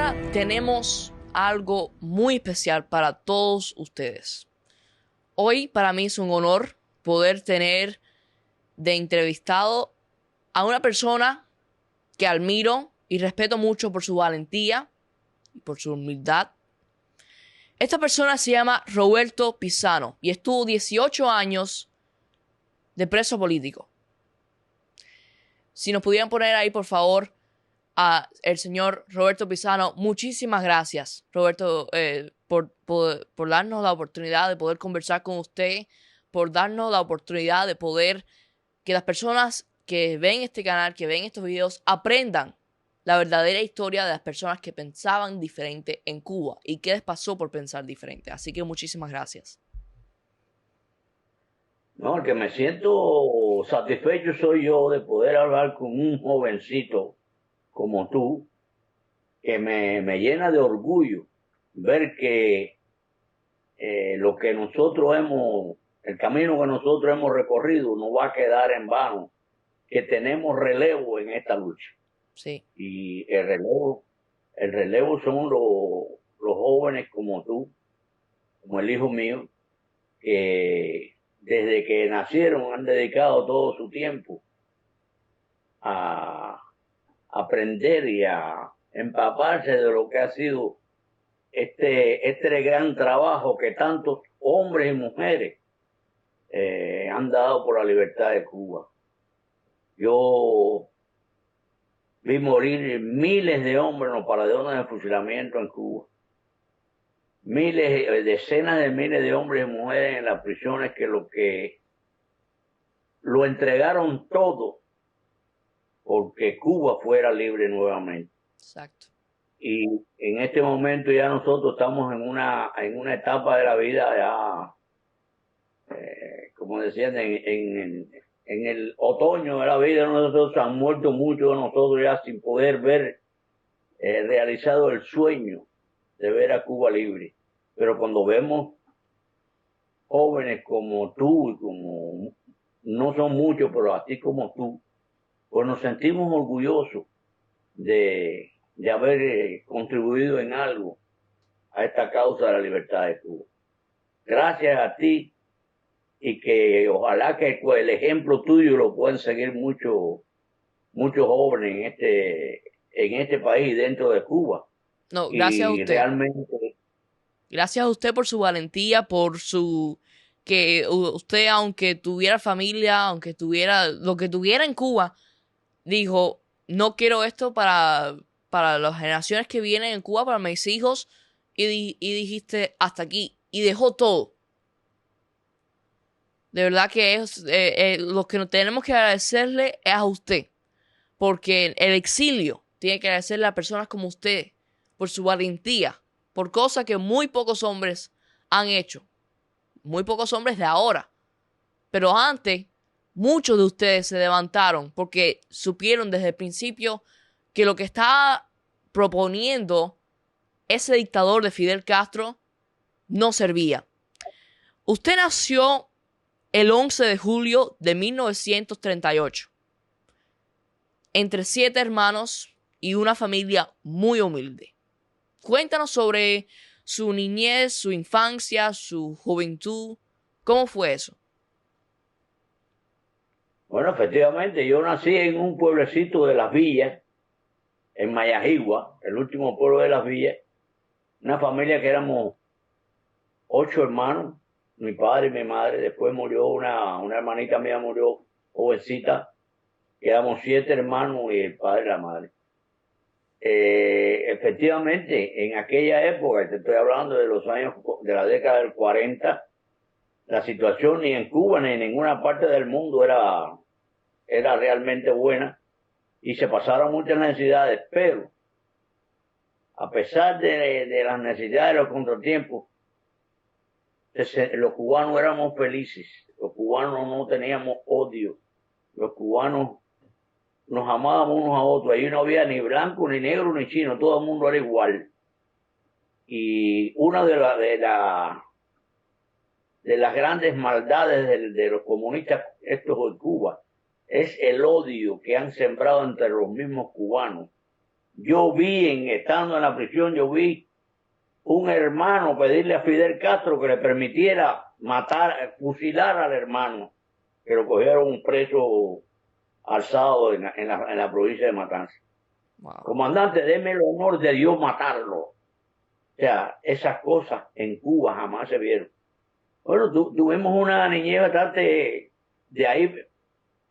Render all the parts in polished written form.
día tenemos algo muy especial para todos ustedes. Hoy para mí es un honor poder tener de entrevistado a una persona que admiro y respeto mucho por su valentía y por su humildad. Esta persona se llama Roberto Pisano y estuvo 18 años de preso político. Si nos pudieran poner ahí, por favor, a el señor Roberto Pisano. Muchísimas gracias, Roberto, por darnos la oportunidad de poder conversar con usted, por darnos la oportunidad de poder que las personas que ven este canal, que ven estos videos, aprendan la verdadera historia de las personas que pensaban diferente en Cuba y qué les pasó por pensar diferente. Así que muchísimas gracias. No, el que me siento satisfecho soy yo de poder hablar con un jovencito como tú, que me llena de orgullo ver que lo que el camino que nosotros hemos recorrido no va a quedar en vano, que tenemos relevo en esta lucha. Sí. Y el relevo son los jóvenes como tú, como el hijo mío, que desde que nacieron han dedicado todo su tiempo a aprender y a empaparse de lo que ha sido este gran trabajo que tantos hombres y mujeres han dado por la libertad de Cuba. Yo vi morir miles de hombres en los pabellones de fusilamiento en Cuba. Decenas de miles de hombres y mujeres en las prisiones que lo entregaron todo porque Cuba fuera libre nuevamente. Exacto. Y en este momento ya nosotros estamos en una etapa de la vida ya, como decían, en el otoño de la vida nosotros han muerto muchos de nosotros ya sin poder ver realizado el sueño de ver a Cuba libre. Pero cuando vemos jóvenes como tú, y como no son muchos, pero así como tú, pues nos sentimos orgullosos de haber contribuido en algo a esta causa de la libertad de Cuba. Gracias a ti, y que ojalá que el ejemplo tuyo lo puedan seguir muchos jóvenes en este país, dentro de Cuba. No, gracias a Y usted. realmente, Gracias a usted por su valentía, por que usted, aunque tuviera familia, aunque tuviera lo que tuviera en Cuba, dijo, no quiero esto para las generaciones que vienen en Cuba, para mis hijos, y dijiste, hasta aquí, y dejó todo. De verdad que es lo que tenemos que agradecerle es a usted, porque el exilio tiene que agradecerle a personas como usted por su valentía, por cosas que muy pocos hombres han hecho, muy pocos hombres de ahora, pero antes muchos de ustedes se levantaron porque supieron desde el principio que lo que estaba proponiendo ese dictador de Fidel Castro no servía. Usted nació el 11 de julio de 1938, entre 7 hermanos y una familia muy humilde. Cuéntanos sobre su niñez, su infancia, su juventud. ¿Cómo fue eso? bueno, efectivamente, yo nací en un pueblecito de Las Villas, en Mayagigua, el último pueblo de Las Villas, una familia que éramos 8 hermanos, mi padre y mi madre. Después murió una hermanita mía, murió jovencita. Quedamos 7 hermanos y el padre y la madre. Efectivamente, en aquella época, te estoy hablando de los años de la década del 40, la situación ni en Cuba ni en ninguna parte del mundo era realmente buena, y se pasaron muchas necesidades, pero a pesar de las necesidades, de los contratiempos, los cubanos éramos felices, los cubanos no teníamos odio, los cubanos nos amábamos unos a otros. Ahí no había ni blanco, ni negro, ni chino, todo el mundo era igual. Y una de las grandes maldades de los comunistas estos de Cuba es el odio que han sembrado entre los mismos cubanos, Yo vi, estando en la prisión, yo vi un hermano pedirle a Fidel Castro que le permitiera fusilar al hermano, que lo cogieron un preso alzado en la provincia de Matanzas. Wow. Comandante, deme el honor de Dios matarlo. O sea, esas cosas en Cuba jamás se vieron. Bueno, tuvimos una niñez bastante, de ahí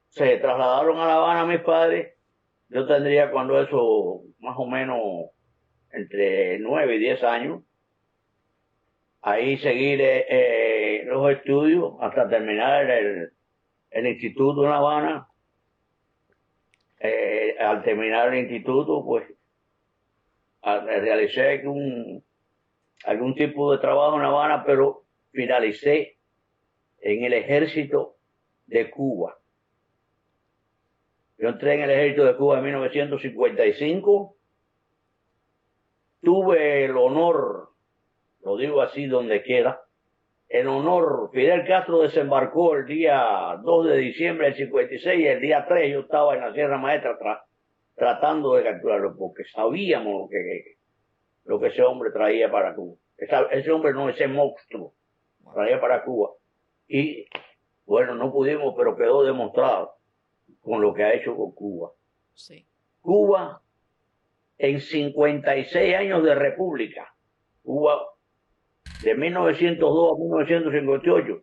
se trasladaron a La Habana mis padres. Yo tendría cuando eso más o menos entre 9 y 10 años. Ahí seguí los estudios hasta terminar el instituto en La Habana. Al terminar el instituto, pues realicé algún tipo de trabajo en La Habana, pero finalicé en el ejército de Cuba. Yo entré en el ejército de Cuba en 1955. Tuve el honor, lo digo así donde quiera, el honor, Fidel Castro desembarcó el día 2 de diciembre del 56 y el día 3 yo estaba en la Sierra Maestra tratando de capturarlo porque sabíamos lo que ese hombre traía para Cuba. Ese hombre no, ese monstruo traía para Cuba. Y bueno, no pudimos, pero quedó demostrado con lo que ha hecho con Cuba. Sí. Cuba, en 56 años de república, Cuba de 1902 a 1958,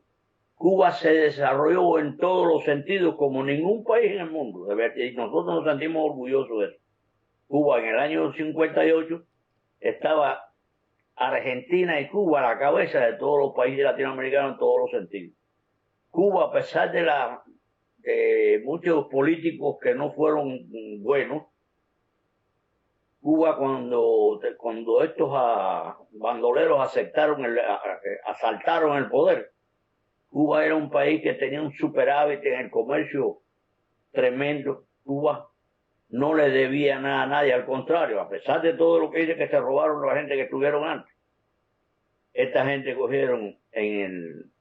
Cuba se desarrolló en todos los sentidos como ningún país en el mundo. Y nosotros nos sentimos orgullosos de eso. Cuba en el año 58 estaba Argentina y Cuba a la cabeza de todos los países latinoamericanos en todos los sentidos. Cuba, a pesar de muchos políticos que no fueron buenos, Cuba cuando estos bandoleros asaltaron el poder, Cuba era un país que tenía un superávit en el comercio tremendo. Cuba no le debía nada a nadie, al contrario, a pesar de todo lo que dice que se robaron la gente que estuvieron antes. Esta gente cogieron en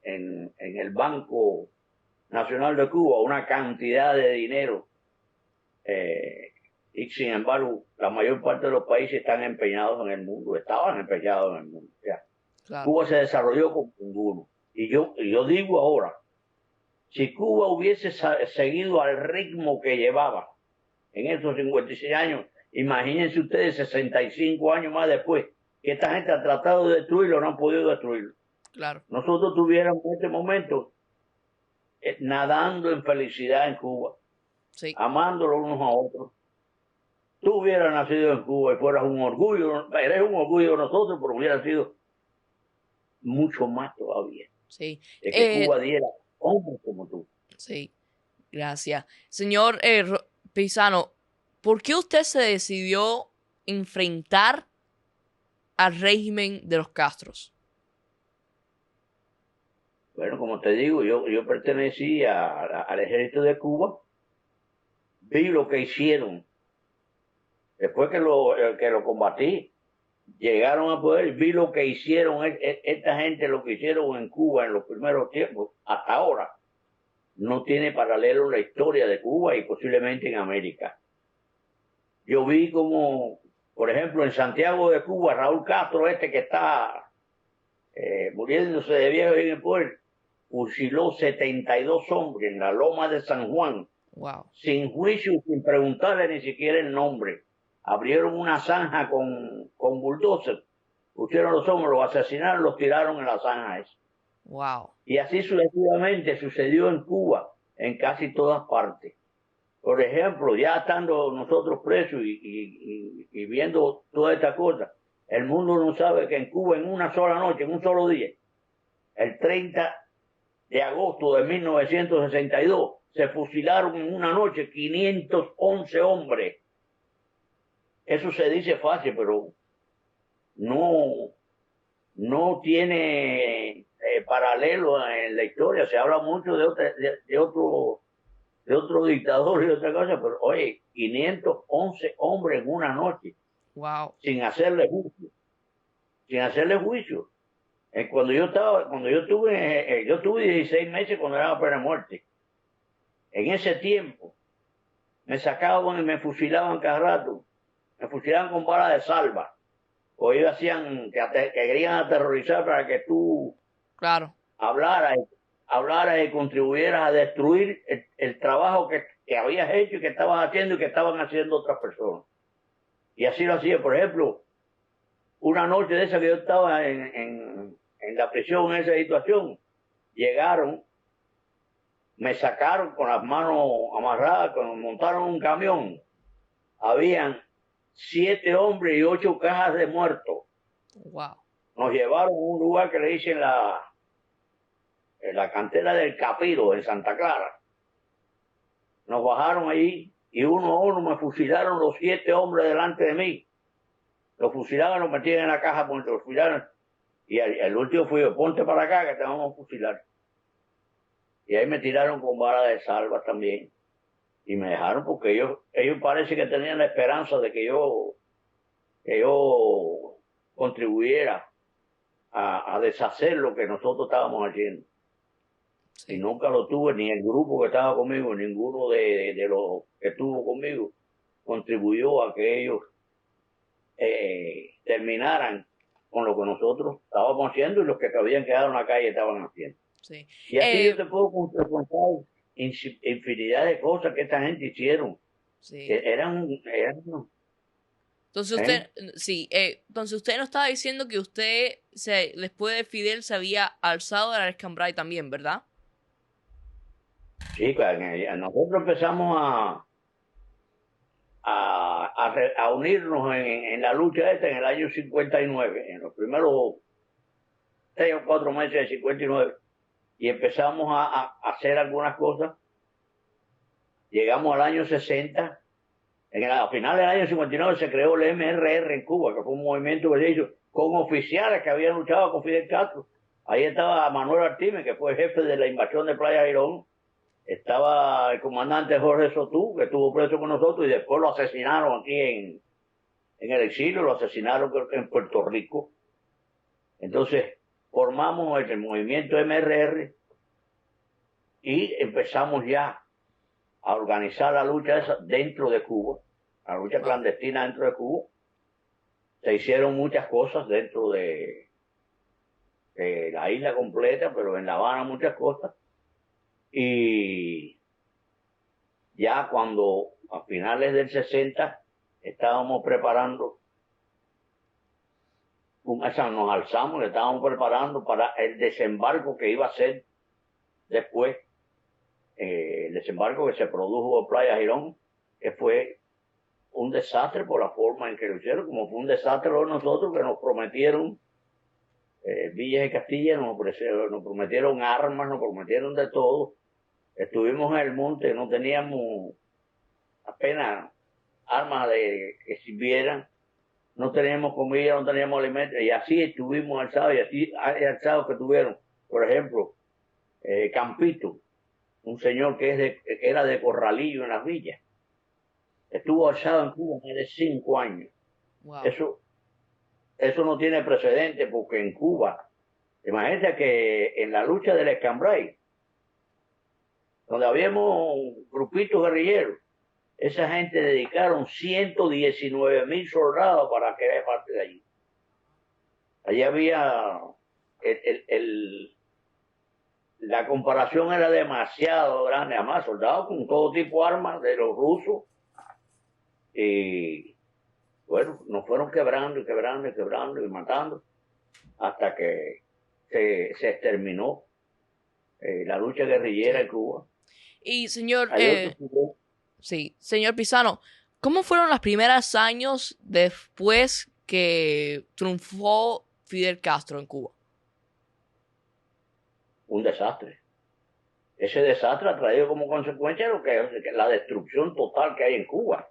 el Banco Nacional de Cuba una cantidad de dinero y sin embargo la mayor parte de los países están empeñados en el mundo, estaban empeñados en el mundo. O sea, claro. Cuba se desarrolló con ninguno. Y yo digo ahora, si Cuba hubiese seguido al ritmo que llevaba en esos 56 años, imagínense ustedes 65 años más después, que esta gente ha tratado de destruirlo, no han podido destruirlo. Claro. Nosotros tuviéramos en este momento nadando en felicidad en Cuba, sí, amándolo unos a otros. Tú hubieras nacido en Cuba y fueras un orgullo, eres un orgullo de nosotros, pero hubiera sido mucho más todavía. Sí. De que Cuba diera hombres como tú. Sí, gracias. Señor Pisano, ¿por qué usted se decidió enfrentar al régimen de los Castros? Bueno, como te digo, yo pertenecí al ejército de Cuba, vi lo que hicieron. Después que lo combatí, llegaron a poder, vi lo que hicieron esta gente, lo que hicieron en Cuba en los primeros tiempos, hasta ahora. No tiene paralelo en la historia de Cuba y posiblemente en América. Yo vi como, por ejemplo, en Santiago de Cuba, Raúl Castro, que está muriéndose de viejo en el poder, fusiló 72 hombres en la loma de San Juan, wow, sin juicio, sin preguntarle ni siquiera el nombre. Abrieron una zanja con bulldozer, pusieron los hombres, los asesinaron, los tiraron en la zanja esa. Wow. Y así sucesivamente sucedió en Cuba, en casi todas partes. Por ejemplo, ya estando nosotros presos y viendo toda esta cosa, el mundo no sabe que en Cuba en una sola noche, en un solo día, el 30 de agosto de 1962, se fusilaron en una noche 511 hombres. Eso se dice fácil, pero no tiene paralelo en la historia. Se habla mucho de otro dictador y otra cosa, pero oye, 511 hombres en una noche. Wow. Sin hacerle juicio. Sin hacerle juicio. Cuando yo tuve 16 meses cuando era pena de muerte. En ese tiempo me sacaban y me fusilaban cada rato. me fusilaban con balas de salva. O ellos hacían que querían aterrorizar para que tú Claro. hablaras y contribuyeras a destruir el trabajo que habías hecho y que estabas haciendo y que estaban haciendo otras personas. Y así lo hacía. Por ejemplo, una noche de esa que yo estaba en la prisión, en esa situación, llegaron, me sacaron con las manos amarradas, cuando montaron un camión, habían 7 hombres y 8 cajas de muertos. Wow. Nos llevaron a un lugar que le dicen la cantera del Capiro, en Santa Clara. Nos bajaron allí y uno a uno me fusilaron los 7 hombres delante de mí. Los fusilaron, los metían en la caja, los fusilaron. Y el último fui yo, ponte para acá que te vamos a fusilar. Y ahí me tiraron con bala de salva también. Y me dejaron porque ellos parece que tenían la esperanza de que yo contribuyera a deshacer lo que nosotros estábamos haciendo. Sí. Y nunca lo tuve, ni el grupo que estaba conmigo, ninguno de los que estuvo conmigo contribuyó a que ellos terminaran con lo que nosotros estábamos haciendo y los que habían quedado en la calle estaban haciendo. Sí. Y así yo te puedo contar infinidad de cosas que esta gente hicieron. Sí. Eran Entonces usted, sí, entonces usted nos estaba diciendo que usted, después de Fidel, se había alzado de la Escambray también, ¿verdad? Sí, nosotros empezamos a unirnos en la lucha esta en el año 59, en los primeros 6 o 4 meses del 59, y empezamos a hacer algunas cosas. Llegamos al año 60. A final del año 59 se creó el MRR en Cuba, que fue un movimiento que se hizo con oficiales que habían luchado con Fidel Castro. Ahí estaba Manuel Artime, que fue jefe de la invasión de Playa Girón. Estaba el comandante Jorge Sotú, que estuvo preso con nosotros, y después lo asesinaron aquí en el exilio, lo asesinaron en Puerto Rico. Entonces formamos el movimiento MRR y empezamos ya a organizar la lucha esa dentro de Cuba, la lucha clandestina dentro de Cuba. Se hicieron muchas cosas dentro de la isla completa, pero en La Habana muchas cosas. Y ya cuando a finales del 60 estábamos preparando, nos alzamos, estábamos preparando para el desembarco que iba a ser después, el desembarco que se produjo en Playa Girón, que fue un desastre por la forma en que lo hicieron, como fue un desastre de nosotros, que nos prometieron Villas de Castilla, nos prometieron armas, nos prometieron de todo. Estuvimos en el monte, no teníamos apenas armas que sirvieran, no teníamos comida, no teníamos alimentos, y así estuvimos alzados, y así hay alzados que tuvieron, por ejemplo, Campito, un señor que era de Corralillo en las villas, estuvo alzado en Cuba más de 5 años. Wow. Eso no tiene precedente, porque en Cuba, imagínate que en la lucha del Escambray, donde habíamos grupitos guerrilleros, esa gente dedicaron 119,000 soldados para que era parte de allí. Allí había la comparación era demasiado grande, además soldados con todo tipo de armas de los rusos, y bueno, nos fueron quebrando y matando hasta que se exterminó la lucha guerrillera en Cuba. Y señor, sí, señor Pisano, ¿cómo fueron los primeros años después que triunfó Fidel Castro en Cuba? Un desastre. Ese desastre ha traído como consecuencia la destrucción total que hay en Cuba.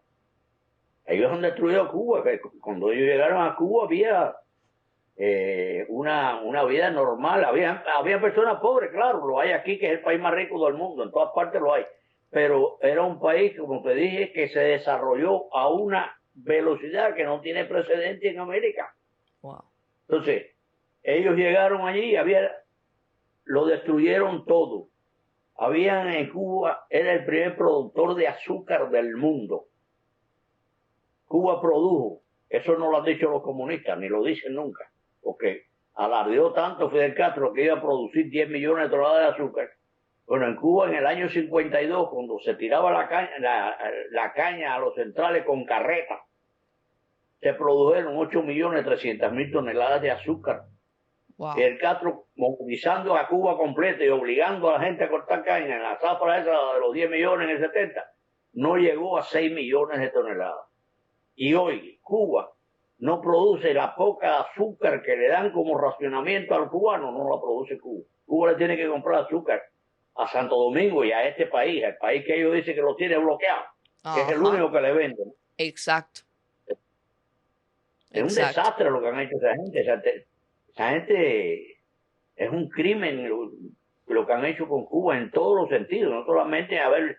Ellos han destruido Cuba. Cuando ellos llegaron a Cuba había una vida normal. Había personas pobres, claro, lo hay aquí, que es el país más rico del mundo, en todas partes lo hay. Pero era un país, como te dije, que se desarrolló a una velocidad que no tiene precedente en América. Wow. Entonces, ellos llegaron allí, lo destruyeron todo. En Cuba, era el primer productor de azúcar del mundo. Cuba produjo, eso no lo han dicho los comunistas, ni lo dicen nunca, porque alardeó tanto Fidel Castro que iba a producir 10 millones de toneladas de azúcar. Bueno, en Cuba en el año 52, cuando se tiraba la caña a los centrales con carreta, se produjeron 8.300.000 toneladas de azúcar. Wow. Fidel Castro movilizando a Cuba completa y obligando a la gente a cortar caña en la zafra esa de los 10 millones en el 70, no llegó a 6 millones de toneladas. Y hoy Cuba no produce la poca azúcar que le dan como racionamiento al cubano, no la produce Cuba. Cuba le tiene que comprar azúcar a Santo Domingo y a este país, el país que ellos dicen que lo tiene bloqueado, que es el único que le venden. Exacto. Es un desastre lo que han hecho esa gente. Esa gente es un crimen lo que han hecho con Cuba en todos los sentidos, no solamente haber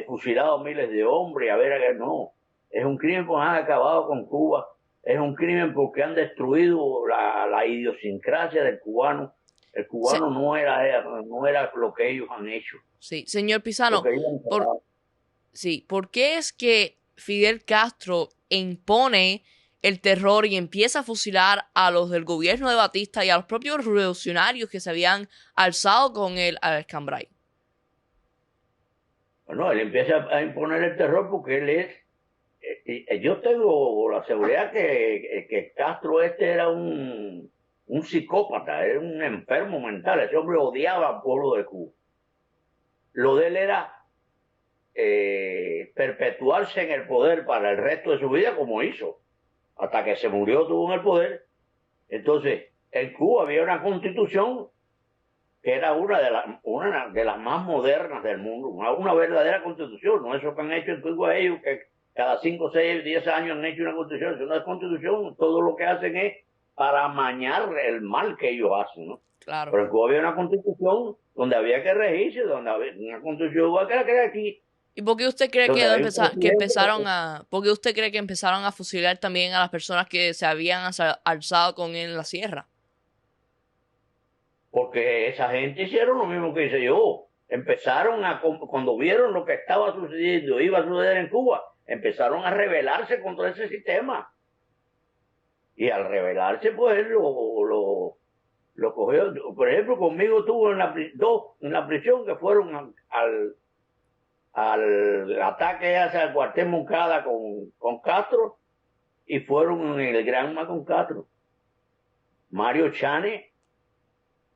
fusilado miles de hombres, no. Es un crimen porque han acabado con Cuba, es un crimen porque han destruido la idiosincrasia del cubano. El cubano no era lo que ellos han hecho. Sí, señor Pizano, ¿por qué es que Fidel Castro impone el terror y empieza a fusilar a los del gobierno de Batista y a los propios revolucionarios que se habían alzado con él al Escambray? Bueno, él empieza a imponer el terror porque él es... yo tengo la seguridad que Castro era un psicópata, era un enfermo mental. Ese hombre odiaba al pueblo de Cuba. Lo de él era perpetuarse en el poder para el resto de su vida, como hizo. Hasta que se murió estuvo en el poder. Entonces, en Cuba había una constitución que era una de las más modernas del mundo, una verdadera constitución, no eso que han hecho en Cuba ellos, que cada 5, 6, 10 años han hecho una constitución. Es una constitución, todo lo que hacen es para amañar el mal que ellos hacen, ¿no? Claro. Pero en Cuba había una constitución donde había que regirse, donde había una constitución igual que la que hay aquí. ¿Y por qué usted cree ¿por qué usted cree que empezaron a fusilar también a las personas que se habían alzado con él en la sierra? Porque esa gente hicieron lo mismo que hice yo. Cuando vieron lo que estaba sucediendo, iba a suceder en Cuba, empezaron a rebelarse contra ese sistema. Y al rebelarse, pues, lo cogió. Por ejemplo, conmigo estuvo dos en la prisión que fueron al ataque hacia el cuartel Moncada con Castro, y fueron en el Granma con Castro. Mario Chane,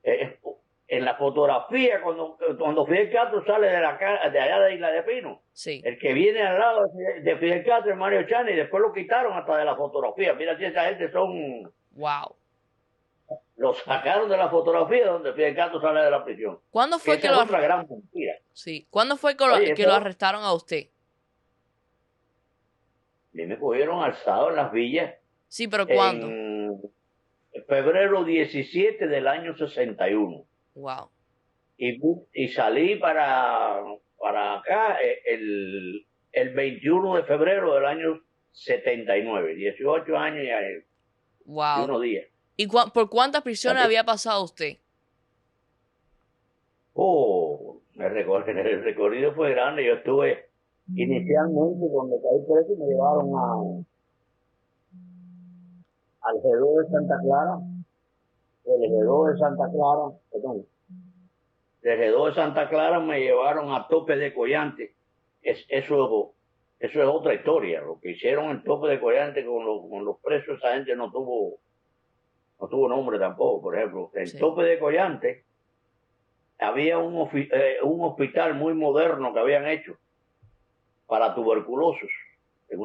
en la fotografía, cuando Fidel Castro sale de allá de Isla de Pino, sí, el que viene al lado de Fidel Castro es Mario Chane, y después lo quitaron hasta de la fotografía. Mira si esa gente son... Wow. Lo sacaron de la fotografía donde Fidel Castro sale de la prisión. ¿Cuándo fue que otra gran mentira. Sí. ¿Cuándo fue que lo arrestaron a usted? A mí me cogieron alzado en las villas. Sí, pero ¿cuándo? En febrero 17 del año 61. Wow. Y salí para acá el 21 de febrero del año 79. 18 años y unos días. ¿Y por cuántas prisiones había pasado usted? El recorrido fue grande. Yo estuve inicialmente cuando caí preso, me llevaron al G2 de Santa Clara, del G2 de Santa Clara, perdón, del G2 de Santa Clara me llevaron a Tope de Collante. Eso es otra historia. Lo que hicieron en Tope de Collante con los presos, esa gente no tuvo nombre tampoco. Por ejemplo, en Tope de Collante había un hospital muy moderno que habían hecho para tuberculosos en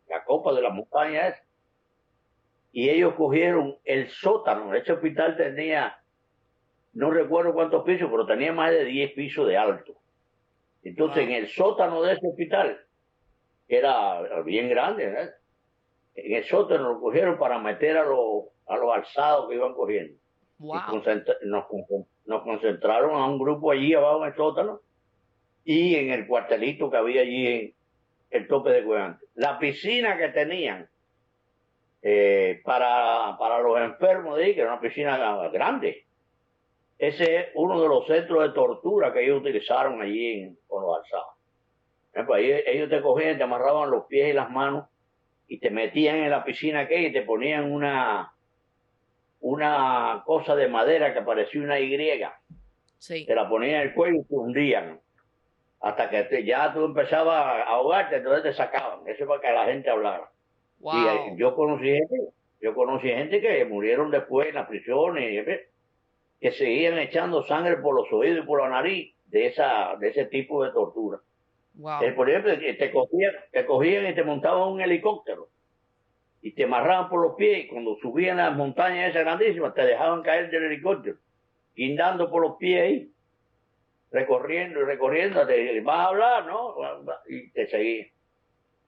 la copa de la montaña esa. Y ellos cogieron el sótano. Ese hospital tenía, no recuerdo cuántos pisos, pero tenía más de 10 pisos de alto. Entonces, en el sótano de ese hospital, que era bien grande, ¿verdad? En el sótano lo cogieron para meter a los alzados que iban cogiendo. Wow. Y nos concentraron a un grupo allí abajo en el sótano y en el cuartelito que había allí en el Tope de Collante. La piscina que tenían para los enfermos de ahí, que era una piscina grande. Ese es uno de los centros de tortura que ellos utilizaron allí con los alzados. Pues ellos te cogían, te amarraban los pies y las manos y te metían en la piscina aquella y te ponían una cosa de madera que parecía una Y. Sí. Te la ponían en el cuello y te hundían. Hasta que ya tú empezabas a ahogarte, entonces te sacaban. Eso es para que la gente hablara. Y Wow. yo conocí gente que murieron después en las prisiones, que seguían echando sangre por los oídos y por la nariz de ese tipo de tortura. Wow. Por ejemplo, te cogían y te montaban un helicóptero y te amarraban por los pies y cuando subían las montañas esas grandísimas te dejaban caer del helicóptero, guindando por los pies ahí, recorriendo y recorriendo, te vas a hablar, ¿no? Y te seguían.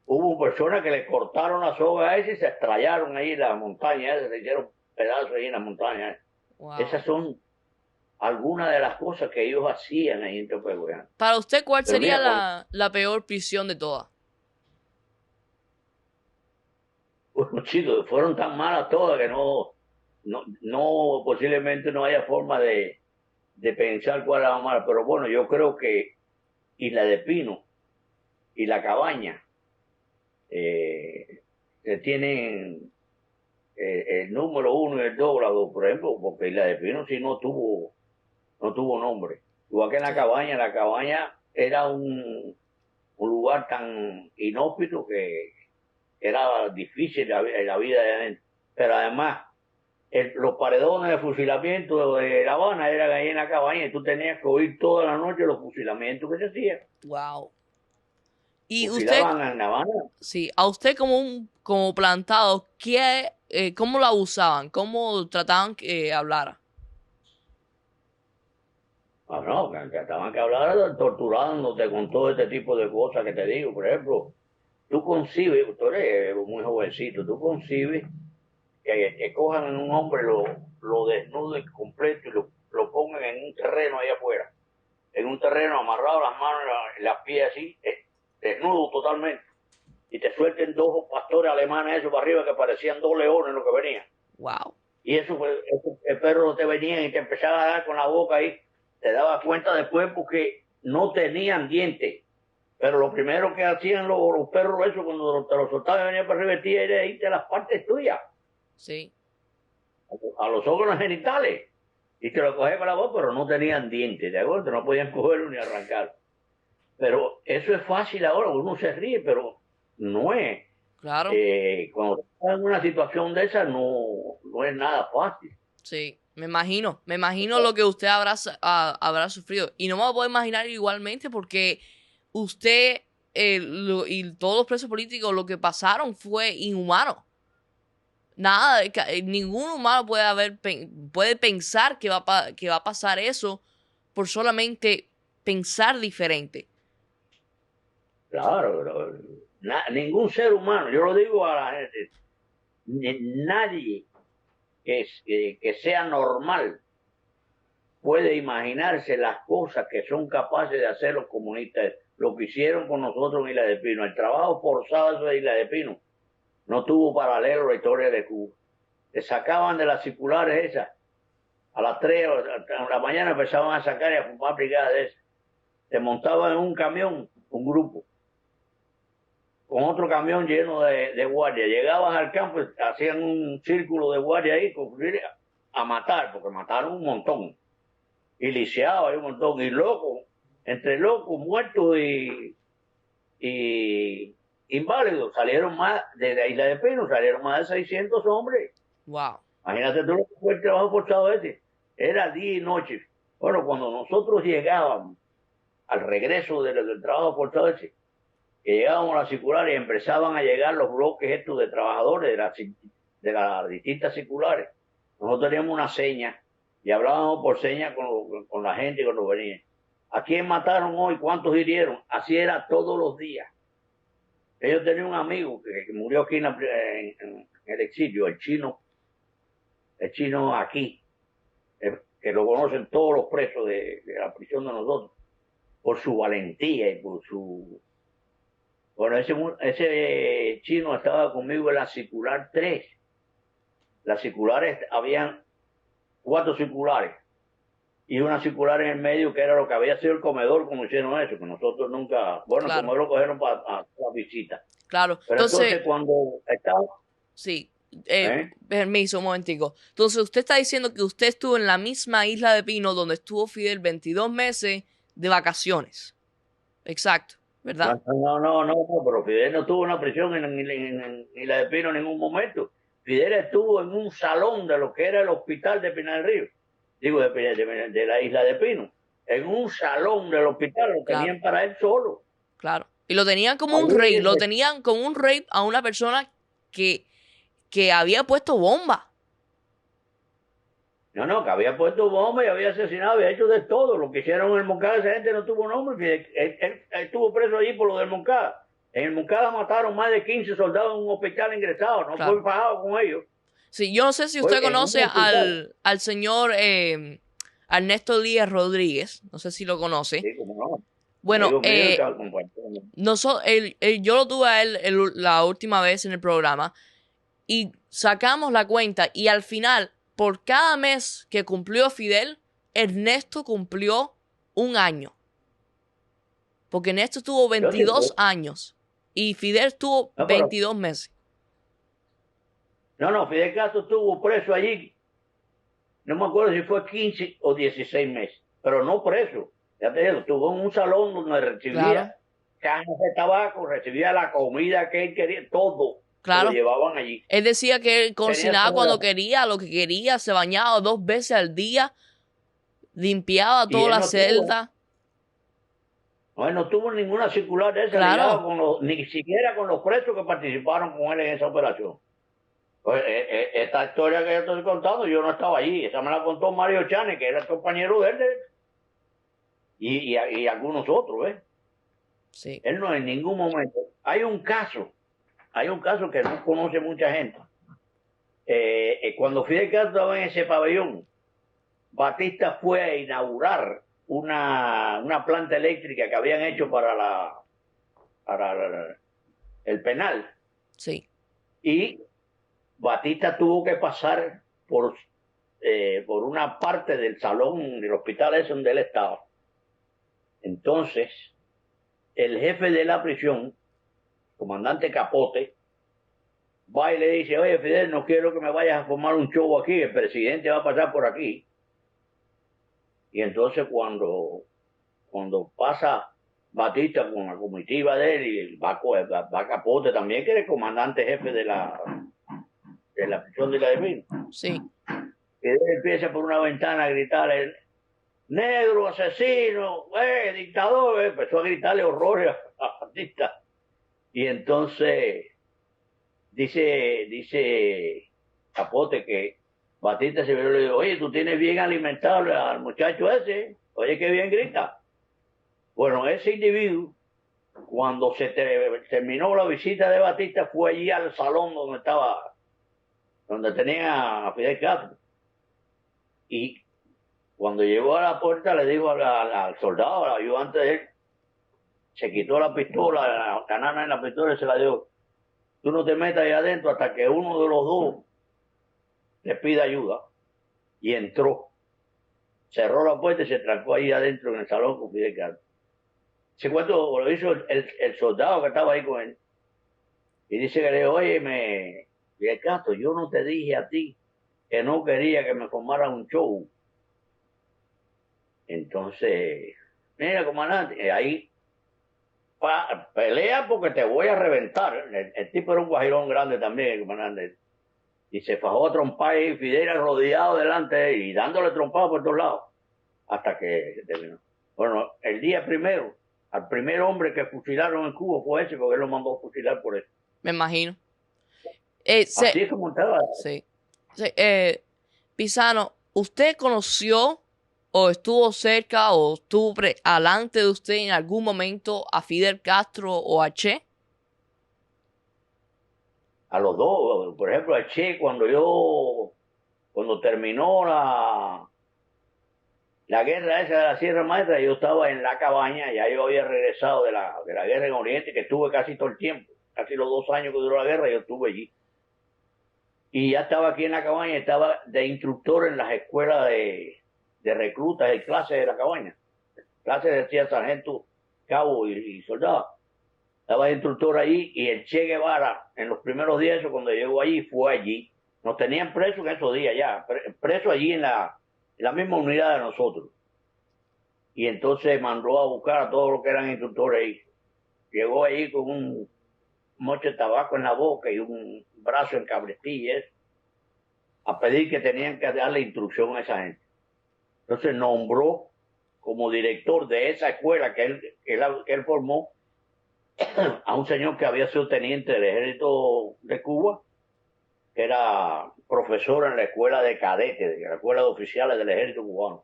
Hubo personas que le cortaron la soga a ese y se estrellaron ahí en las montañas, se hicieron pedazos ahí en las montañas. Wow. Esas son algunas de las cosas que ellos hacían ahí en Tepehueán. Para usted, ¿cuál Pero sería mira, la peor prisión de todas? bueno, chicos, fueron tan malas todas que no posiblemente no haya forma de pensar cuál era la mala. Pero bueno, yo creo que Isla de Pino y La Cabaña tienen el número 1 y el doblado, por ejemplo, porque Isla de Pino sí no tuvo nombre. Igual que en Sí. La Cabaña era un lugar tan inhóspito que era difícil la vida de adentro. Pero además, los paredones de fusilamiento de La Habana eran ahí en La Cabaña y tú tenías que oír toda la noche los fusilamientos que se hacían. Wow. Y usted, Fusilaban en La Habana. sí, a usted como plantado, ¿cómo lo abusaban? ¿Cómo trataban que hablara? Ah, no, que estaban que hablar torturándote con todo este tipo de cosas que te digo. Por ejemplo, tú concibes, tú eres muy jovencito, tú concibes que cojan a un hombre, lo desnuden completo y lo pongan en un terreno allá afuera, en un terreno amarrado las manos y las pies así, desnudo totalmente, y te suelten dos pastores alemanes esos para arriba que parecían dos leones lo que venían. Wow. Y el perro te venían y te empezaban a dar con la boca ahí, te dabas cuenta después porque no tenían dientes. Pero lo primero que hacían los perros esos cuando te los soltaban y venían para arriba de ti era irte a las partes tuyas, Sí. a los órganos genitales. Y te lo cogían con la boca, pero no tenían dientes, ¿de acuerdo? No podían cogerlo ni arrancar. Pero eso es fácil ahora, uno se ríe, pero no es. Claro. Cuando estás en una situación de esa, no es nada fácil. Sí. Me imagino lo que usted habrá sufrido. Y no me lo puedo imaginar igualmente porque usted y todos los presos políticos lo que pasaron fue inhumano. Nada, ningún humano puede pensar que va a pasar eso por solamente pensar diferente. Claro, pero ningún ser humano, yo lo digo a la gente, nadie que sea normal puede imaginarse las cosas que son capaces de hacer los comunistas, lo que hicieron con nosotros en Isla de Pino. El trabajo forzado de Isla de Pino no tuvo paralelo en la historia de Cuba. Te sacaban de las circulares esas, a las 3 de la mañana empezaban a sacar y a fumar brigadas de esas. Te montaban en un camión, un grupo, con otro camión lleno de guardias. Llegabas al campo, hacían un círculo de guardias ahí, a matar, porque mataron un montón. Y lisiados hay un montón. Y locos, entre locos, muertos y inválidos, salieron más, de la Isla de Pino, salieron más de 600 hombres. Wow. Imagínate tú lo que fue el trabajo forzado ese. Era día y noche. Bueno, cuando nosotros llegábamos al regreso del trabajo forzado ese, que llegábamos a la circular y empezaban a llegar los bloques estos de trabajadores de las distintas circulares. Nosotros teníamos una seña y hablábamos por señas con la gente cuando venía. ¿A quién mataron hoy? ¿Cuántos hirieron? Así era todos los días. Ellos tenían un amigo que murió aquí en el exilio, el chino aquí, que lo conocen todos los presos de la prisión de nosotros, por su valentía y por su... Bueno, ese chino estaba conmigo en la circular 3. Las circulares, habían 4 circulares. y una circular en el medio que era lo que había sido el comedor como hicieron eso, que nosotros nunca, bueno, el Claro, comedor lo cogieron para la visita. claro. Pero Entonces, entonces cuando estaba, sí, ¿eh? permiso, un momentico. Entonces, usted está diciendo que usted estuvo en la misma isla de Pino donde estuvo Fidel 22 meses de vacaciones. Exacto, ¿verdad? No, pero Fidel no tuvo una prisión en Isla de Pino en ningún momento. Fidel estuvo en un salón de lo que era el hospital de Pinar del Río, digo, de la Isla de Pino, en un salón del hospital, lo Claro, tenían para él solo. claro. Y lo tenían como un rey, Ahí, lo tenían como un rey a una persona que, que había puesto bomba. no, que había puesto bomba y había asesinado, había hecho de todo. Lo que hicieron en el Moncada, esa gente no tuvo nombre. Fidel, él estuvo preso allí por lo del Moncada. En el Moncada mataron más de 15 soldados en un hospital ingresados, no Claro. fue fajado con ellos. Sí, yo no sé si Fue usted en un conoce hospital. al señor Ernesto Díaz Rodríguez, no sé si lo conoce. Sí, como no. Bueno, Amigo mío y tal, compañero. yo lo tuve a él la última vez en el programa y sacamos la cuenta y al final, por cada mes que cumplió Fidel, Ernesto cumplió un año. Porque Ernesto tuvo Yo sí, 22 años y Fidel tuvo no, pero, 22 meses. no, Fidel Castro estuvo preso allí, no me acuerdo si fue 15 o 16 meses, pero no preso. Ya te digo, estuvo en un salón donde Claro, recibía cajas de tabaco, recibía la comida que él quería, todo se lo claro. llevaban allí. Él decía que él Tenía cocinaba cuando quería, lo que quería, se bañaba 2 veces al día, limpiaba y toda él la no tuvo, celda. no, él no tuvo ninguna circular de esa ligada Claro, con los, ni siquiera con los presos que participaron con él en esa operación. Pues, esta historia que yo estoy contando, yo no estaba allí, esa me la contó Mario Chane, que era el compañero de él, y algunos otros, ¿eh? sí, Él no en ningún momento. Hay un caso que no conoce mucha gente. Cuando Fidel Castro estaba en ese pabellón, Batista fue a inaugurar una planta eléctrica que habían hecho para el penal, sí, y Batista tuvo que pasar por una parte del salón del hospital ese donde él estaba. Entonces, el jefe de la prisión, comandante Capote, va y le dice, oye Fidel, no quiero que me vayas a formar un show aquí, el presidente va a pasar por aquí. Y entonces cuando pasa Batista con la comitiva de él, y va Capote también, que era el comandante jefe de la prisión de la Divina, sí, y él empieza por una ventana a gritar, negro, asesino, dictador, empezó a gritarle horrores a Batista. Y entonces dice Capote que Batista se vio y le dijo, oye, tú tienes bien alimentado al muchacho ese, oye, qué bien grita. Bueno, ese individuo, cuando terminó la visita de Batista, fue allí al salón donde tenía a Fidel Castro. Y cuando llegó a la puerta, le dijo al soldado, al ayudante de él, se quitó la pistola, la canana en la pistola y se la dio. Tú no te metas ahí adentro hasta que uno de los dos le pida ayuda. Y entró, cerró la puerta y se trancó ahí adentro en el salón con Fidel Castro. Ese cuento lo hizo el soldado que estaba ahí con él. Y dice que le dijo, oye, Fidel Castro, yo no te dije a ti que no quería que me formara un show. Entonces, mira, comandante, ahí pelea porque te voy a reventar. El tipo era un guajirón grande también, el comandante. Y se fajó a trompar y Fidel rodeado delante de él y dándole trompadas por todos lados hasta que terminó. Bueno, el día primero, al primer hombre que fusilaron en Cuba fue ese, porque él lo mandó a fusilar por eso. me imagino. Así es como estaba. Sí. Sí, Pisano, ¿usted conoció o estuvo cerca o estuvo alante de usted en algún momento a Fidel Castro o a Che? A los dos, por ejemplo, a Che, cuando terminó la guerra esa de la Sierra Maestra, yo estaba en la cabaña, ya yo había regresado de la guerra en Oriente, que estuve casi todo el tiempo, casi los 2 años que duró la guerra, yo estuve allí. Y ya estaba aquí en la cabaña, estaba de instructor en las escuelas de reclutas y clases de la cabaña. Clases decía sargento, cabo y soldado. Estaba el instructor ahí y el Che Guevara, en los primeros días, cuando llegó allí, fue allí. Nos tenían presos en esos días ya, presos allí en la misma unidad de nosotros. Y entonces mandó a buscar a todos los que eran instructores ahí. Llegó ahí con un mocho de tabaco en la boca y un brazo en cabrestillas a pedir que tenían que darle instrucción a esa gente. Entonces nombró como director de esa escuela que él formó a un señor que había sido teniente del ejército de Cuba, que era profesor en la escuela de cadetes, de la escuela de oficiales del ejército cubano.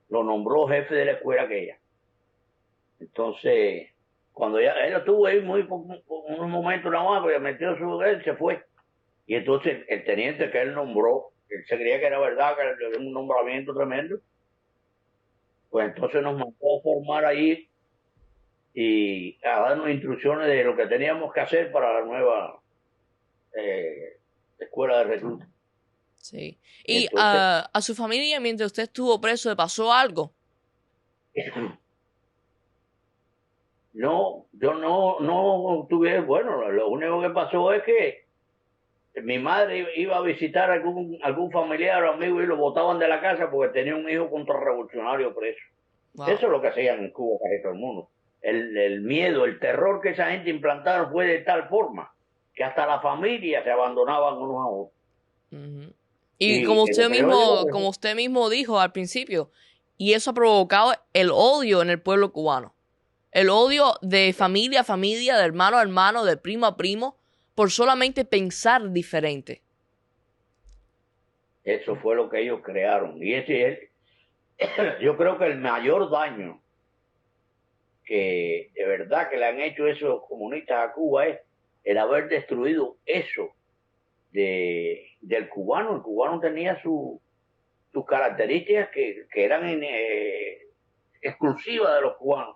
Lo nombró jefe de la escuela aquella. Entonces, cuando ya él estuvo ahí un momento nada más, porque metió su él se fue. Y entonces el teniente que él nombró, él se creía que era verdad, que era un nombramiento tremendo, pues entonces nos mandó a formar ahí y a darnos instrucciones de lo que teníamos que hacer para la nueva escuela de reclutas. Sí. Y entonces, a su familia, mientras usted estuvo preso, ¿le pasó algo? No, yo no tuve, bueno, lo único que pasó es que mi madre iba a visitar algún familiar o amigo y lo botaban de la casa porque tenía un hijo contrarrevolucionario preso. Wow. Eso es lo que hacían en Cuba casi todo el mundo. El miedo, el terror que esa gente implantaron fue de tal forma que hasta la familia se abandonaban unos a otros. Y como usted mismo dijo al principio, y eso ha provocado el odio en el pueblo cubano. El odio de familia a familia, de hermano a hermano, de primo a primo, por solamente pensar diferente. Eso fue lo que ellos crearon. Y ese es, yo creo que el mayor daño que de verdad que le han hecho esos comunistas a Cuba es el haber destruido eso del cubano. El cubano tenía sus características que eran exclusivas de los cubanos.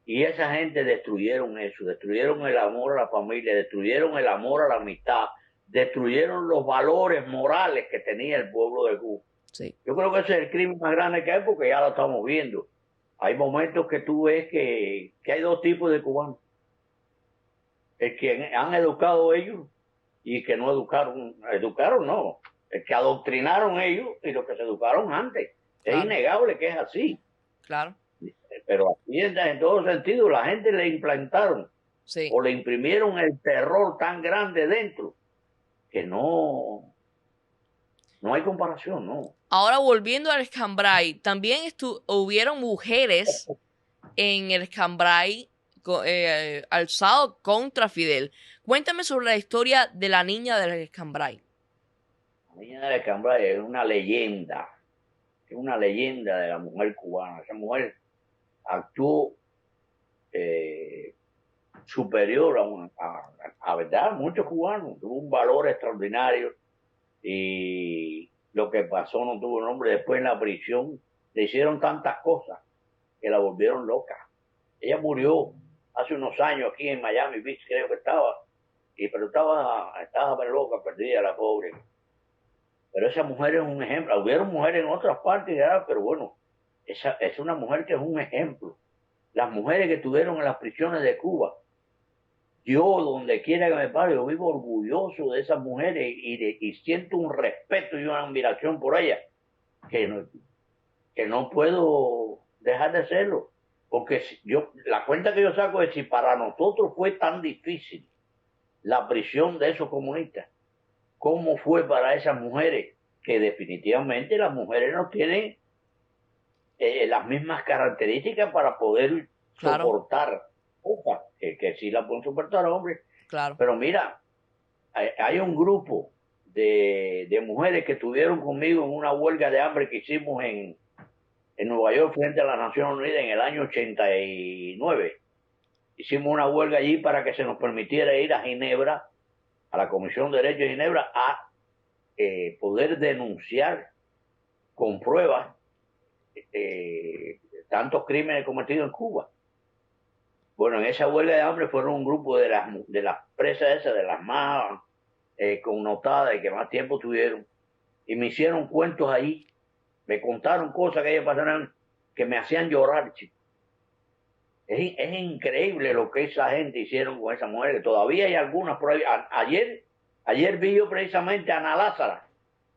Y esa gente destruyeron eso, destruyeron el amor a la familia, destruyeron el amor a la amistad, destruyeron los valores morales que tenía el pueblo de Cuba. Sí. Yo creo que ese es el crimen más grande que hay porque ya lo estamos viendo. Hay momentos que tú ves que hay dos tipos de cubanos. El que han educado ellos y que no educaron no, el que adoctrinaron ellos y los que se educaron antes. Claro. Es innegable que es así. Claro. Pero así en todo sentido, la gente le implantaron o le imprimieron el terror tan grande dentro que no hay comparación, no. Ahora volviendo al Escambray, también hubieron mujeres en el Escambray alzado contra Fidel. Cuéntame sobre la historia de la niña del Escambray. La niña del Escambray es una leyenda de la mujer cubana. Esa mujer actuó superior a verdad, muchos cubanos. Tuvo un valor extraordinario y lo que pasó no tuvo nombre. Después en la prisión le hicieron tantas cosas que la volvieron loca. Ella murió hace unos años aquí en Miami Beach, creo que estaba, pero estaba loca, perdida la pobre. Pero esa mujer es un ejemplo. Hubieron mujeres en otras partes, pero bueno, esa es una mujer que es un ejemplo. Las mujeres que estuvieron en las prisiones de Cuba, yo donde quiera que me pare, yo vivo orgulloso de esas mujeres y siento un respeto y una admiración por ellas que no puedo dejar de hacerlo. Porque la cuenta que yo saco es si para nosotros fue tan difícil la prisión de esos comunistas, ¿cómo fue para esas mujeres? Que definitivamente las mujeres no tienen las mismas características para poder soportar cosas que sí la pueden soportar hombres. Claro. Pero mira, hay un grupo de mujeres que estuvieron conmigo en una huelga de hambre que hicimos en Nueva York frente a las Naciones Unidas en el año 89. Hicimos una huelga allí para que se nos permitiera ir a Ginebra, a la Comisión de Derechos de Ginebra, a poder denunciar con pruebas tantos crímenes cometidos en Cuba. Bueno, en esa huelga de hambre fueron un grupo de las presas esas, de las más connotadas y que más tiempo tuvieron, y me hicieron cuentos ahí Me contaron cosas que ellos pasaron que me hacían llorar, chico. Es increíble lo que esa gente hicieron con esa mujer. Todavía hay algunas por ahí. Ayer vi yo precisamente a Ana Lázara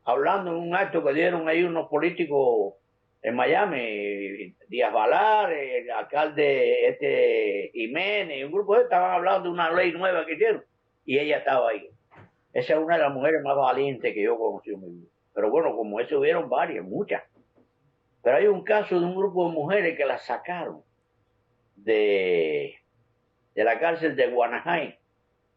hablando en un acto que dieron ahí unos políticos en Miami, Díaz Balar, el alcalde Jiménez, un grupo de estaban hablando de una ley nueva que hicieron y ella estaba ahí. Esa es una de las mujeres más valientes que yo conocí en mi vida. Pero bueno, como eso hubieron varias, muchas. Pero hay un caso de un grupo de mujeres que las sacaron de la cárcel de Guanajay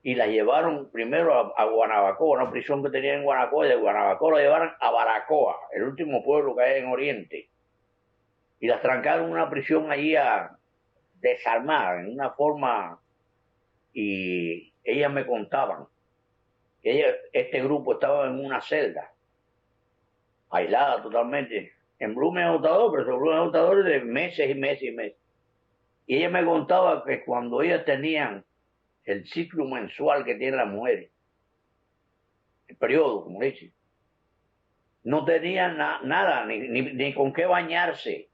y la llevaron primero a Guanabacoa, una prisión que tenían en Guanabacoa, y de Guanabacoa la llevaron a Baracoa, el último pueblo que hay en Oriente, y las trancaron en una prisión allí desarmada, en una forma, y ellas me contaban que este grupo estaba en una celda, aislada totalmente, en Blumen Agotador, pero son Blumen Agotadores de meses y meses y meses. Y ella me contaba que cuando ellas tenían el ciclo mensual que tienen las mujeres, el periodo, como dice, no tenían nada, ni con qué bañarse.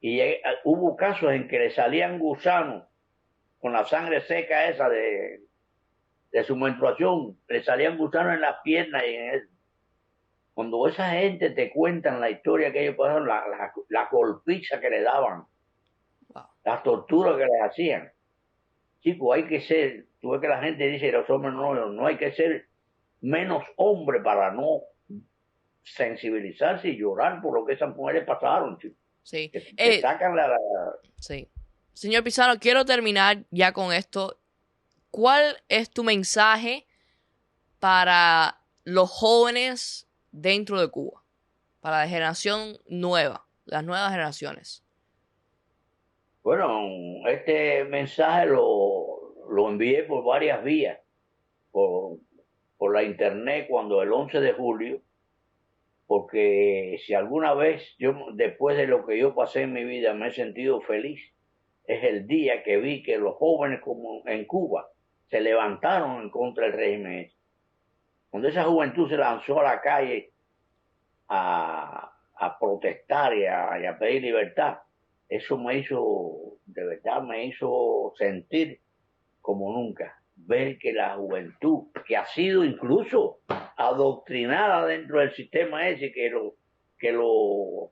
Y hubo casos en que le salían gusanos con la sangre seca esa de su menstruación, le salían gusanos en las piernas y en eso. Cuando esa gente te cuentan la historia que ellos pasaron, la golpiza que le daban, wow, las torturas que les hacían, chicos, hay que ser, tú ves que la gente dice, los hombres no hay que ser menos hombre para no sensibilizarse y llorar por lo que esas mujeres pasaron, chicos. Sí. Que sacan Sí. Señor Pisano, quiero terminar ya con esto. ¿Cuál es tu mensaje para los jóvenes dentro de Cuba? Para la generación nueva, las nuevas generaciones. Bueno, este mensaje lo envié por varias vías, por la internet cuando el 11 de julio, porque si alguna vez yo, después de lo que yo pasé en mi vida, me he sentido feliz, es el día que vi que los jóvenes como en Cuba se levantaron en contra del régimen. Cuando esa juventud se lanzó a la calle a protestar y a pedir libertad, eso me hizo, de verdad me hizo sentir como nunca, ver que la juventud, que ha sido incluso adoctrinada dentro del sistema ese, que los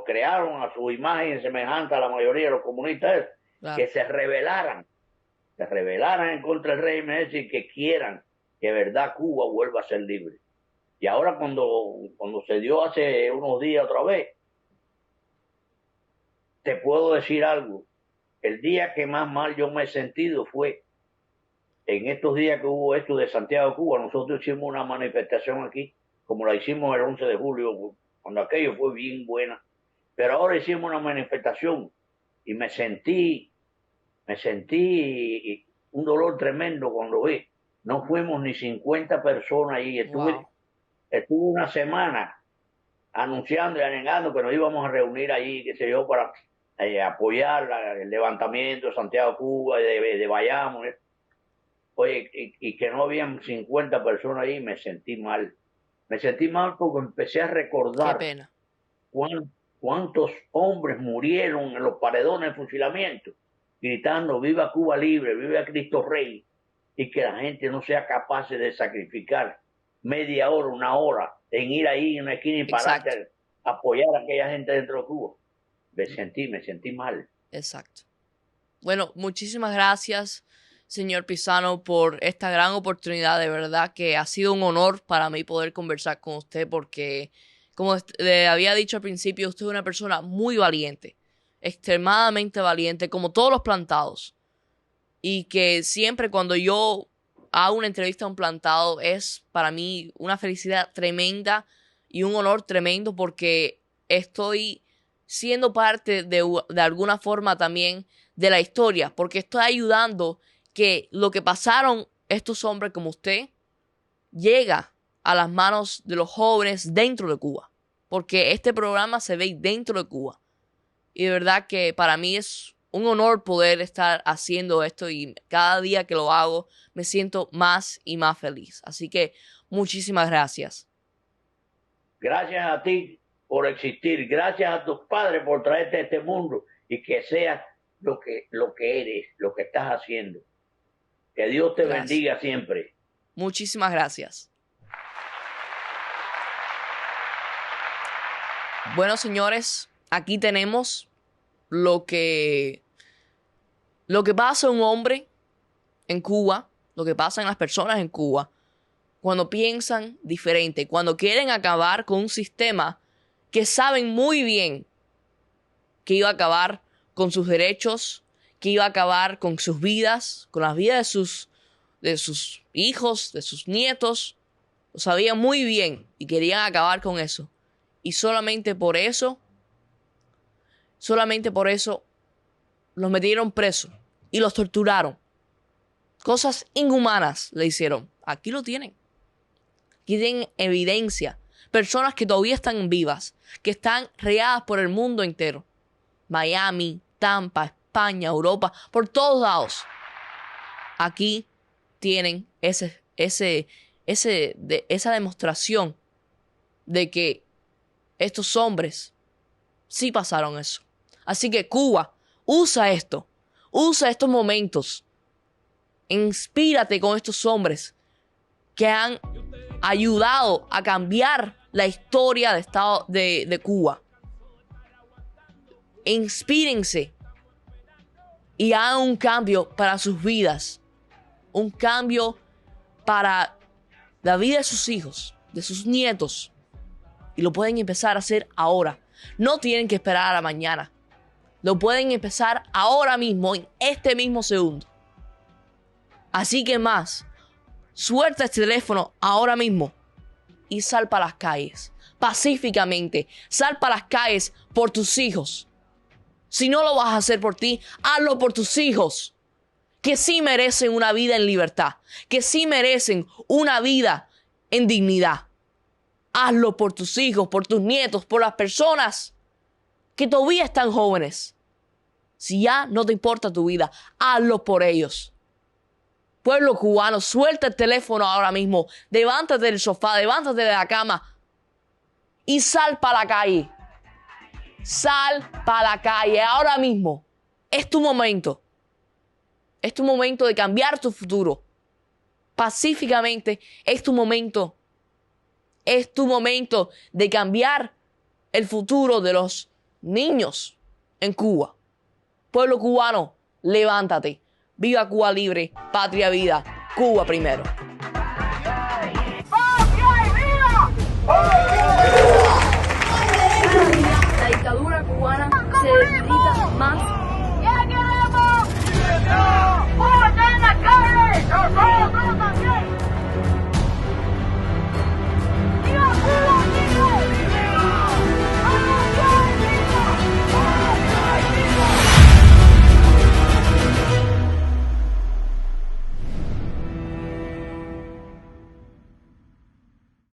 crearon a su imagen semejante a la mayoría de los comunistas, claro, que se rebelaran en contra del régimen ese y que quieran que de verdad Cuba vuelva a ser libre. Y ahora cuando se dio hace unos días otra vez, te puedo decir algo. El día que más mal yo me he sentido fue en estos días que hubo esto de Santiago de Cuba. Nosotros hicimos una manifestación aquí, como la hicimos el 11 de julio, cuando aquello fue bien buena. Pero ahora hicimos una manifestación y me sentí un dolor tremendo cuando vi. No fuimos ni 50 personas ahí. Estuve una semana anunciando y anegando que nos íbamos a reunir ahí, qué sé yo, para apoyar el levantamiento de Santiago de Cuba, de Bayamo. Oye, y que no habían 50 personas ahí, me sentí mal. Me sentí mal porque empecé a recordar cuántos hombres murieron en los paredones de fusilamiento, gritando viva Cuba libre, viva Cristo Rey, y que la gente no sea capaz de sacrificar media hora, una hora, en ir ahí en una esquina y pararte a apoyar a aquella gente dentro de Cuba. Me sentí mal. Exacto. Bueno, muchísimas gracias, señor Pisano, por esta gran oportunidad. De verdad que ha sido un honor para mí poder conversar con usted porque, como le había dicho al principio, usted es una persona muy valiente, extremadamente valiente, como todos los plantados. Y que siempre cuando yo hago una entrevista a un plantado es para mí una felicidad tremenda y un honor tremendo porque estoy siendo parte de alguna forma también de la historia, porque estoy ayudando que lo que pasaron estos hombres como usted llega a las manos de los jóvenes dentro de Cuba, porque este programa se ve dentro de Cuba. Y de verdad que para mí es un honor poder estar haciendo esto y cada día que lo hago me siento más y más feliz. Así que muchísimas gracias. Gracias a ti por existir. Gracias a tus padres por traerte a este mundo y que seas lo que eres, lo que estás haciendo. Que Dios te bendiga siempre. Muchísimas gracias. Bueno, señores, aquí tenemos lo que pasa en un hombre en Cuba, lo que pasa en las personas en Cuba, cuando piensan diferente, cuando quieren acabar con un sistema que saben muy bien que iba a acabar con sus derechos, que iba a acabar con sus vidas, con las vidas de sus hijos, de sus nietos. Lo sabían muy bien y querían acabar con eso. Y solamente por eso los metieron presos y los torturaron. Cosas inhumanas le hicieron. Aquí lo tienen. Aquí tienen evidencia. Personas que todavía están vivas, que están regadas por el mundo entero. Miami, Tampa, España, Europa, por todos lados. Aquí tienen esa demostración de que estos hombres sí pasaron eso. Así que Cuba, usa esto. Usa estos momentos. Inspírate con estos hombres que han ayudado a cambiar la historia de Cuba. Inspírense y hagan un cambio para sus vidas. Un cambio para la vida de sus hijos, de sus nietos. Y lo pueden empezar a hacer ahora. No tienen que esperar a la mañana. Lo pueden empezar ahora mismo, en este mismo segundo. Así que más, suelta este teléfono ahora mismo y sal para las calles, pacíficamente. Sal para las calles por tus hijos. Si no lo vas a hacer por ti, hazlo por tus hijos, que sí merecen una vida en libertad, que sí merecen una vida en dignidad. Hazlo por tus hijos, por tus nietos, por las personas que todavía están jóvenes. Si ya no te importa tu vida, hazlo por ellos. Pueblo cubano, suelta el teléfono ahora mismo. Levántate del sofá, levántate de la cama y sal para la calle. Sal para la calle ahora mismo. Es tu momento. Es tu momento de cambiar tu futuro. Pacíficamente, es tu momento. Es tu momento de cambiar el futuro de los niños en Cuba. Pueblo cubano, levántate. Viva Cuba libre, patria vida, Cuba primero.